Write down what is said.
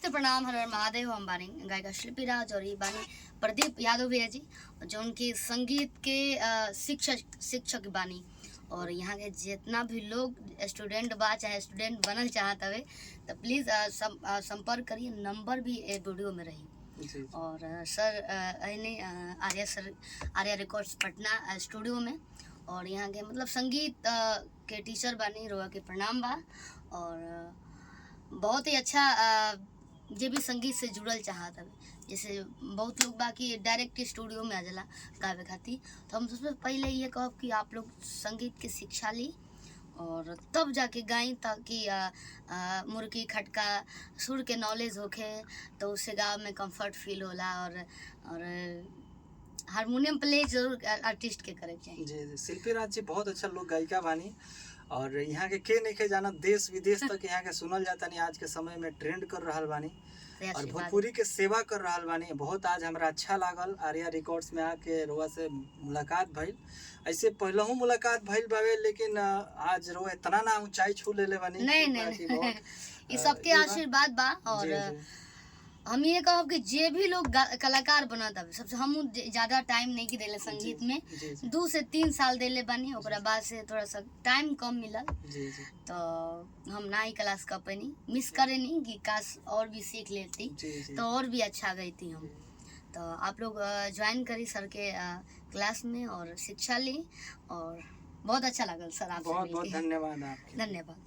नमस्ते प्रणाम, हर हर महादेव। हम बानी गायिका शिल्पी राज और ये बानी प्रदीप यादव भैया जी, जो उनके संगीत के शिक्षक बानी। और यहाँ के जितना भी लोग स्टूडेंट बा चाहे स्टूडेंट बनल चाहत हवे तो प्लीज़ संपर्क करिए, नंबर भी वीडियो में रही। और सर अने आर्या रिकॉर्ड्स पटना स्टूडियो में, और यहाँ के मतलब संगीत के टीचर बानी, रोआ के प्रणाम बा। और बहुत ही अच्छा जे भी संगीत से जुड़ल चाहत हवे, जैसे बहुत लोग बाकी डायरेक्ट स्टूडियो में आ जाला गावे खातिर, तो हम सबसे पहले ये कहब कि आप लोग संगीत की शिक्षा ली और तब जाके गाई, ताकि मुर्गी खटका सुर के नॉलेज होखे तो उससे गाँव में कंफर्ट फील होला। और हारमोनियम प्ले जरूर आर्टिस्ट के करे चाहिए। जी शिल्पी राज जी बहुत अच्छा लोग गायिका बानी, और यहाँ के नहीं के जाना, देश विदेश तक यहाँ के सुनल जाता नहीं। आज के समय में ट्रेंड कर रहा बानी और भोजपुरी के सेवा कर रहा बानी। बहुत आज हमरा अच्छा लागल आर्या रिकॉर्ड्स में आके रोआ से मुलाकात भइल। ऐसे पहलहू मुलाकात भइल बावे, लेकिन आज रोआ इतना ना ऊंचाई छू ले बानी। नहीं ये सबके आशीर्वाद बा। और हम ये कहब कि जे भी लोग कलाकार बनत हवे, सबसे हम ज्यादा टाइम नहीं की देले संगीत में, 2 से 3 साल देले बानी। ओकरा बाद से थोड़ा सा टाइम कम मिलल, तो हम ना ही क्लास कर पैनी, मिस करे नहीं कि काश और भी सीख लेती तो और भी अच्छा गईती हम। तो आप लोग ज्वाइन करी सर के क्लास में और शिक्षा ली, और बहुत अच्छा लगल सर आपसे। बहुत बहुत धन्यवाद आपके। धन्यवाद।